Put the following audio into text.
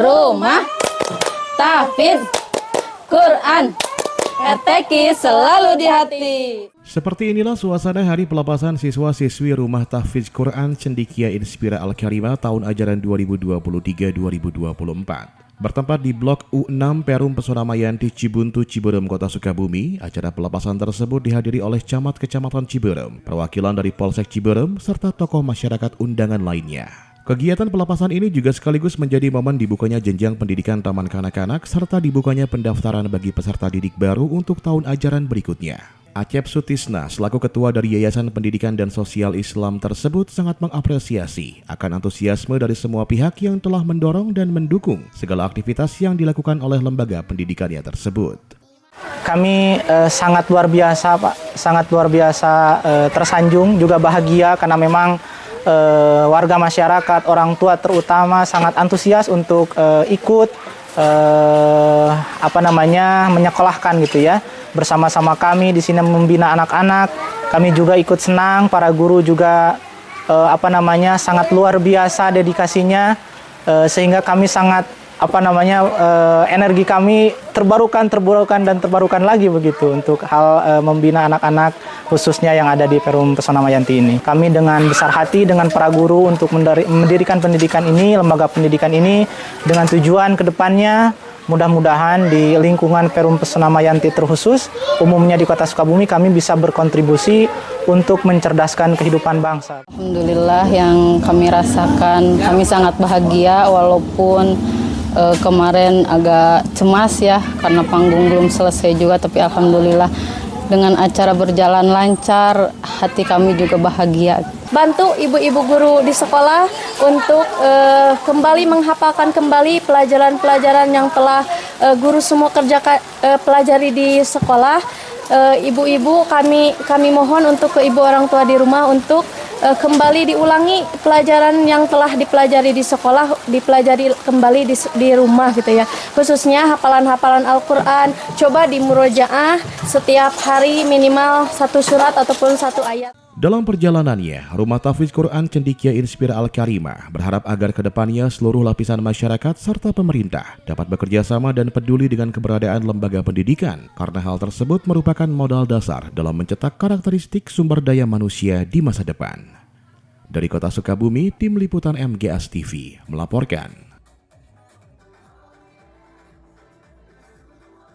rumah, tahfidz, Quran, RTQ selalu di hati. Seperti inilah suasana hari pelepasan siswa-siswi Rumah Tahfidz Quran Cendekia Inspira Al-Karimah tahun ajaran 2023-2024. Bertempat di Blok U6 Perum Pesona Mayanti Cibuntu, Ciberem, Kota Sukabumi, acara pelepasan tersebut dihadiri oleh Camat Kecamatan Ciberem, perwakilan dari Polsek Ciberem, serta tokoh masyarakat undangan lainnya. Kegiatan pelepasan ini juga sekaligus menjadi momen dibukanya jenjang pendidikan taman kanak-kanak serta dibukanya pendaftaran bagi peserta didik baru untuk tahun ajaran berikutnya. Acep Sutisna selaku ketua dari Yayasan Pendidikan dan Sosial Islam tersebut sangat mengapresiasi akan antusiasme dari semua pihak yang telah mendorong dan mendukung segala aktivitas yang dilakukan oleh lembaga pendidikannya tersebut. Kami sangat luar biasa, Pak, sangat luar biasa tersanjung juga bahagia karena memang warga masyarakat, orang tua terutama sangat antusias untuk ikut menyekolahkan gitu ya. Bersama-sama kami di sini membina anak-anak. Kami juga ikut senang, para guru juga sangat luar biasa dedikasinya sehingga kami sangat energi kami terbarukan lagi begitu untuk hal membina anak-anak khususnya yang ada di Perum Pesona Mayanti ini. Kami dengan besar hati dengan para guru untuk mendirikan pendidikan ini, lembaga pendidikan ini dengan tujuan ke depannya mudah-mudahan di lingkungan Perum Pesona Mayanti terkhusus, umumnya di Kota Sukabumi, kami bisa berkontribusi untuk mencerdaskan kehidupan bangsa. Alhamdulillah yang kami rasakan, kami sangat bahagia walaupun kemarin agak cemas ya karena panggung belum selesai juga, tapi alhamdulillah dengan acara berjalan lancar, hati kami juga bahagia. Bantu ibu-ibu guru di sekolah untuk kembali menghafalkan kembali pelajaran-pelajaran yang telah guru semua pelajari di sekolah. Ibu-ibu kami mohon untuk ke ibu orang tua di rumah untuk kembali diulangi pelajaran yang telah dipelajari di sekolah, dipelajari kembali di rumah gitu ya. Khususnya hafalan-hafalan Al-Quran, coba di murojaah setiap hari minimal 1 surat ataupun 1 ayat. Dalam perjalanannya, Rumah Tahfidz Quran Cendekia Inspira Al-Karimah berharap agar kedepannya seluruh lapisan masyarakat serta pemerintah dapat bekerja sama dan peduli dengan keberadaan lembaga pendidikan karena hal tersebut merupakan modal dasar dalam mencetak karakteristik sumber daya manusia di masa depan. Dari Kota Sukabumi, Tim Liputan MGS TV melaporkan.